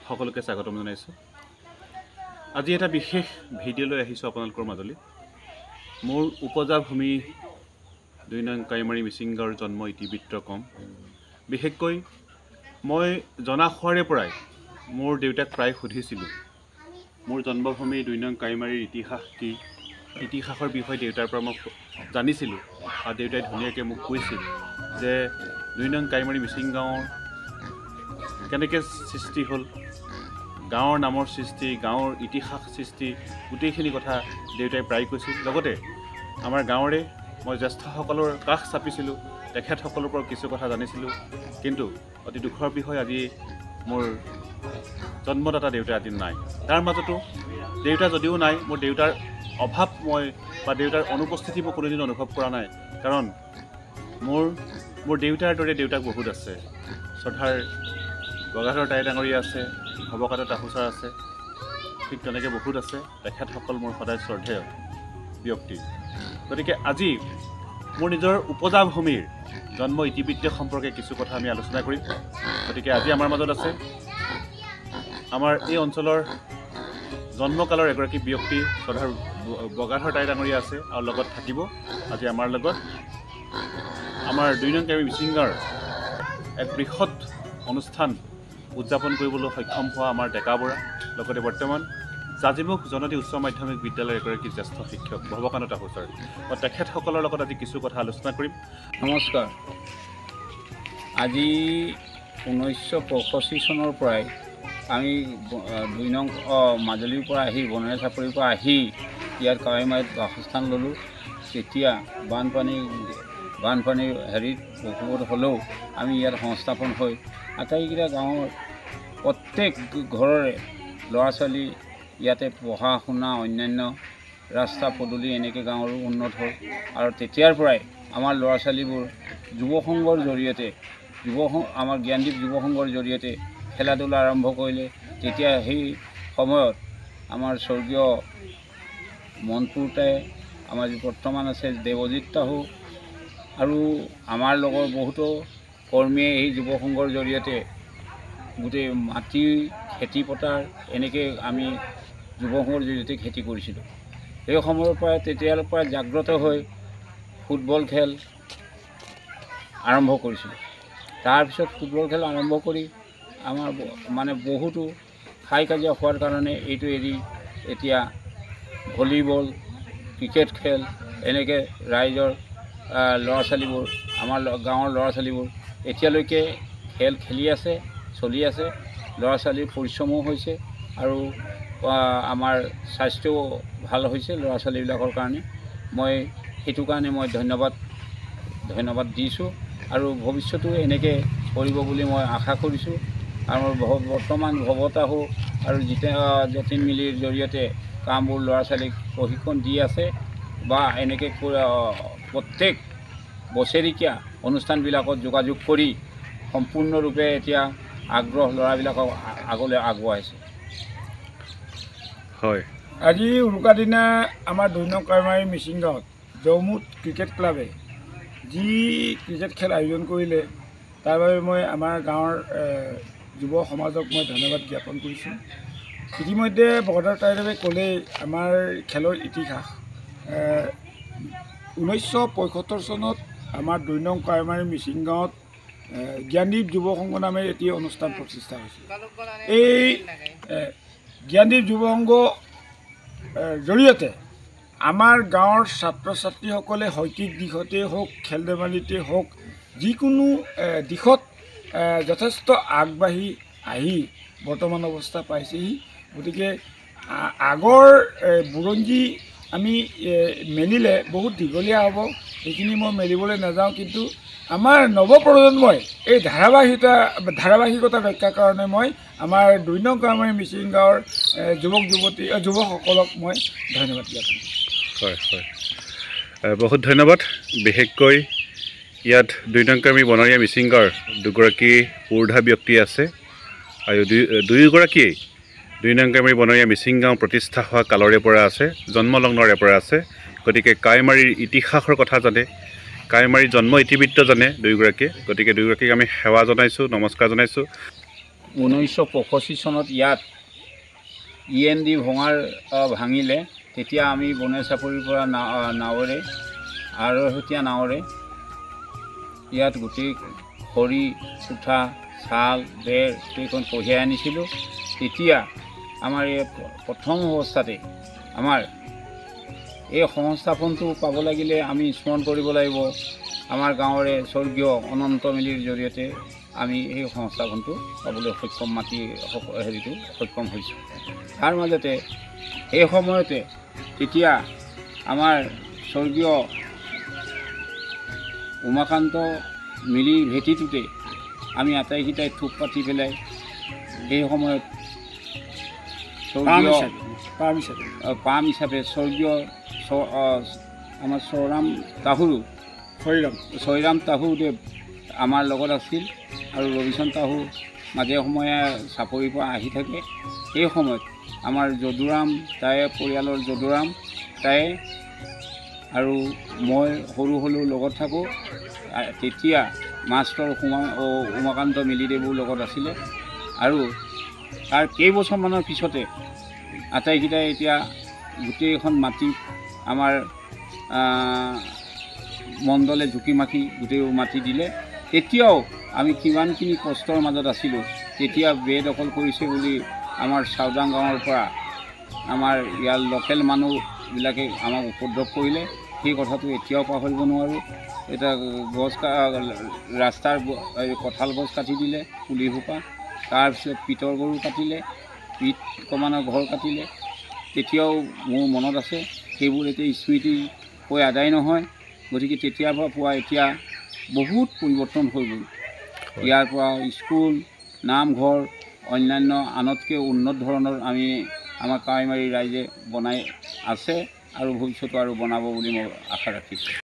সকলোকে স্বাগতম জনাইছোঁ। আজি এটা বিশেষ ভিডিঅ' লৈ আহিছোঁ আপোনালোকৰ মাজলৈ। মোৰ উপজা ভূমি ২ নং কাইমাৰী মিচিং গাঁৱৰ জন্ম ইতিবৃত্ত কম। বিশেষকৈ মই জনা হোৱাৰে পৰাই মোৰ দেউতাক প্ৰায় সুধিছিলোঁ মোৰ জন্মভূমি ২ নং কাইমাৰীৰ ইতিহাস কি, ইতিহাসৰ বিষয়ে দেউতাৰ পৰা মই জানিছিলোঁ আৰু দেউতাই ধুনীয়াকৈ মোক কৈছিল যে ২ নং কাইমাৰী মিচিং গাঁৱৰ কেনেকৈ সৃষ্টি হ'ল, গাঁৱৰ নামৰ সৃষ্টি, গাঁৱৰ ইতিহাস সৃষ্টি, গোটেইখিনি কথা দেউতাই প্ৰায় কৈছিল। লগতে আমাৰ গাঁৱৰে মই জ্যেষ্ঠসকলৰ কাষ চাপিছিলোঁ, তেখেতসকলৰ পৰা কিছু কথা জানিছিলোঁ। কিন্তু অতি দুখৰ বিষয়, আজি মোৰ জন্মদাতা দেউতা আজি নাই। তাৰ মাজতো দেউতা যদিও নাই, মোৰ দেউতাৰ অভাৱ মই বা দেউতাৰ অনুপস্থিতি মই কোনোদিন অনুভৱ কৰা নাই। কাৰণ মোৰ দেউতাৰ দৰে দেউতাক বহুত আছে। শ্ৰদ্ধাৰ গগাধৰ টাই ডাঙৰীয়া আছে, ভৱকান্ত তাহুচাৰ আছে, ঠিক তেনেকৈ বহুত আছে। তেখেতসকল মোৰ সদায় শ্ৰদ্ধেয় ব্যক্তি। গতিকে আজি মোৰ নিজৰ উপজা ভূমিৰ জন্ম ইতিবৃত্ত সম্পৰ্কে কিছু কথা আমি আলোচনা কৰিম। গতিকে আজি আমাৰ মাজত আছে আমাৰ এই অঞ্চলৰ জন্মকালৰ এগৰাকী ব্যক্তি শ্ৰদ্ধাৰ গগাধৰ টাই ডাঙৰীয়া আছে, আৰু লগত থাকিব আজি আমাৰ লগত আমাৰ ২ নং কাইমাৰী মিচিং গাঁৱৰ এক বৃহৎ অনুষ্ঠান উদযাপন কৰিবলৈ সক্ষম হোৱা আমাৰ ডেকা বৰা, লগতে বৰ্তমান জাজিমুখ জননী উচ্চ মাধ্যমিক বিদ্যালয়ৰ এগৰাকী জ্যেষ্ঠ শিক্ষক ভৱকান্ত তাহুচাৰ। তেখেতসকলৰ লগত আজি কিছু কথা আলোচনা কৰিম। নমস্কাৰ। আজি 1965 চনৰ পৰাই আমি ২ নং মাজুলীৰ পৰা আহি বনৰীয়া চাপৰিৰ পৰা আহি ইয়াত কাৱৈমাৰীত বাসস্থান ল'লোঁ। তেতিয়া বানপানীৰ হেৰিত অসুবিধা হ'লেও আমি ইয়াত সংস্থাপন হৈ আটাইকেইটা গাঁৱৰ প্ৰত্যেক ঘৰৰে ল'ৰা ছোৱালী ইয়াতে পঢ়া শুনা, অন্যান্য ৰাস্তা পদূলি এনেকৈ গাঁৱৰো উন্নত হ'ল। আৰু তেতিয়াৰ পৰাই আমাৰ ল'ৰা ছোৱালীবোৰ যুৱ সংঘৰ জৰিয়তে আমাৰ জ্ঞানদীপ যুৱ সংঘৰ জৰিয়তে খেলা ধূলা আৰম্ভ কৰিলে। তেতিয়া সেই সময়ত আমাৰ স্বৰ্গীয় মনপুৰতাই, আমাৰ যি বৰ্তমান আছে দেৱজিৎ তাহু, আৰু আমাৰ লগৰ বহুতো কৰ্মীয়ে এই যুৱ সংঘৰ জৰিয়তে গোটেই মাটি খেতি পথাৰ এনেকৈ আমি যুৱ সংঘৰ জৰিয়তে খেতি কৰিছিলোঁ। সেই সময়ৰ পৰা তেতিয়াৰ পৰা জাগ্ৰত হৈ ফুটবল খেল আৰম্ভ কৰিছিলোঁ। তাৰপিছত ফুটবল খেল আৰম্ভ কৰি আমাৰ মানে বহুতো হাই কাজিয়া হোৱাৰ কাৰণে এইটো এৰি এতিয়া ভলীবল, ক্ৰিকেট খেল এনেকৈ ৰাইজৰ ল'ৰা ছোৱালীবোৰ, আমাৰ গাঁৱৰ ল'ৰা ছোৱালীবোৰ এতিয়ালৈকে খেল খেলি আছে, চলি আছে। ল'ৰা ছোৱালীৰ পৰিশ্ৰমো হৈছে আৰু আমাৰ স্বাস্থ্যও ভাল হৈছে ল'ৰা ছোৱালীবিলাকৰ কাৰণে। মই সেইটো কাৰণে মই ধন্যবাদ দিছোঁ, আৰু ভৱিষ্যতেও এনেকৈ কৰিব বুলি মই আশা কৰিছোঁ। আৰু বৰ্তমান ভৱতাহু আৰু যতীন মিলিৰ জৰিয়তে কামবোৰ ল'ৰা ছোৱালীক প্ৰশিক্ষণ দি আছে, বা এনেকৈ প্ৰত্যেক বছৰেকীয়া অনুষ্ঠানবিলাকত যোগাযোগ কৰি সম্পূৰ্ণৰূপে এতিয়া আগ্ৰহ ল'ৰাবিলাকক আগলৈ আগবঢ়াইছে। হয়, আজি উৰুকা দিনা আমাৰ ২ নং কাইমাৰী মিচিং গাঁৱত জৌমুদ ক্ৰিকেট ক্লাবে যি ক্ৰিকেট খেল আয়োজন কৰিলে, তাৰ বাবে মই আমাৰ গাঁৱৰ যুৱ সমাজক মই ধন্যবাদ জ্ঞাপন কৰিছোঁ। ইতিমধ্যে বগাধৰ টাইডাৱে ক'লেই আমাৰ খেলৰ ইতিহাস। 1975 চনত আমাৰ ২ নং কাইমাৰী মিচিং গাঁৱত জ্ঞানদীপ যুৱ সংঘ নামে এটি অনুষ্ঠান প্ৰতিষ্ঠা হৈছিল। এই জ্ঞানদীপ যুৱ সংঘ জৰিয়তে আমাৰ গাঁৱৰ ছাত্ৰ ছাত্ৰীসকলে শৈক্ষিক দিশতেই হওক, খেল ধেমালিতে হওক, যিকোনো দিশত যথেষ্ট আগবাঢ়ি আহি বৰ্তমান অৱস্থা পাইছেহি। গতিকে আগৰ বুৰঞ্জী আমি মেলিলে বহুত দীঘলীয়া হ'ব, সেইখিনি মই মেলিবলৈ নাযাওঁ। কিন্তু আমাৰ নৱপ্ৰজন্মই এই ধাৰাবাহিকতা ৰক্ষাৰ কাৰণে মই আমাৰ ২ নং কাইমাৰী মিচিং গাঁৱৰ যুৱকসকলক মই ধন্যবাদ জ্ঞাপন কৰিছোঁ। হয়, বহুত ধন্যবাদ। বিশেষকৈ ইয়াত ২ নং কাইমাৰী বনৰীয়া মিচিং গাঁৱৰ দুগৰাকী ঊৰ্ধা ব্যক্তি আছে, আৰু দুয়োগৰাকীয়েই ২ নং কাইমাৰী বনৰীয়া মিচিং গাঁও প্ৰতিষ্ঠা হোৱা কালৰে পৰা আছে, জন্মলগ্নৰে পৰা আছে। গতিকে কাইমাৰীৰ ইতিহাসৰ কথা জানে, কাইমাৰীৰ জন্ম ইতিবৃত্ত জানে দুয়োগৰাকীয়ে। গতিকে দুয়োগৰাকীক আমি সেৱা জনাইছোঁ, নমস্কাৰ জনাইছোঁ। 1985 চনত ইয়াত END ভাঙিলে তেতিয়া আমি বনে চাপৰিৰ পৰা নাৱেৰে আঢ়ৈশীয়া নাৱেৰে ইয়াত গোটেই খৰি উঠা ছাল বেৰ গোটেইখন কঢ়িয়াই আনিছিলোঁ। তেতিয়া আমাৰ এই প্ৰথম অৱস্থাতে আমাৰ এই সংস্থাপনটো পাব লাগিলে আমি স্মৰণ কৰিব লাগিব আমাৰ গাঁৱৰে স্বৰ্গীয় অনন্ত মিলিৰ জৰিয়তে আমি এই সংস্থাপনটো পাবলৈ সক্ষম সক্ষম হৈছোঁ। তাৰ মাজতে এই সময়তে তেতিয়া আমাৰ স্বৰ্গীয় উমাকান্ত মিলিৰ ভেটিটোতে আমি আটাইকেইটাই থোপ পাতি পেলাই সেই সময়ত স্বৰ্গীয় পাম হিচাপে স্বৰ্গীয় আমাৰ ছয়ৰাম তাহুদেৱ আমাৰ লগত আছিল আৰু ৰবিচন তাহু মাজে সময়ে চাপৰিৰ পৰা আহি থাকে। সেই সময়ত আমাৰ যদুৰাম তায়ে পৰিয়ালৰ যদুৰাম তায়ে আৰু মই সৰু লগত থাকোঁ। তেতিয়া মাষ্টৰ উমাকান্ত মিলিদেৱৰ লগত আছিলে আৰু তাৰ কেইবছৰমানৰ পিছতে আটাইকেইটাই এতিয়া গোটেইখন মাটি আমাৰ মণ্ডলে ঝুঁকি মাখি গোটেই মাটি দিলে। তেতিয়াও আমি কিমানখিনি কষ্টৰ মাজত আছিলোঁ। তেতিয়া বেদখল কৰিছে বুলি আমাৰ চাউদাং গাঁৱৰ পৰা আমাৰ ইয়াৰ লোকেল মানুহবিলাকে আমাক উপদ্ৰৱ কৰিলে। সেই কথাটো এতিয়াও পাহৰিব নোৱাৰোঁ। এটা গছ ৰাস্তাৰ কঁঠাল গছ কাটি দিলে পুলি সোপা, তাৰপিছত পিতৰ গৰু কাটিলে, পিত কমানৰ ঘৰ কাটিলে। তেতিয়াও মোৰ মনত আছে। সেইবোৰ এতিয়া স্মৃতি হৈ আদায় নহয়। গতিকে তেতিয়াৰ পৰা পোৱা এতিয়া বহুত পৰিৱৰ্তন হৈ গ'ল। ইয়াৰ পৰা স্কুল নামঘৰ অন্যান্য আনতকৈ উন্নত ধৰণৰ আমাৰ কাৱৈমাৰী ৰাইজে বনাই আছে আৰু ভৱিষ্যতে আৰু বনাব বুলি মই আশা ৰাখিছোঁ।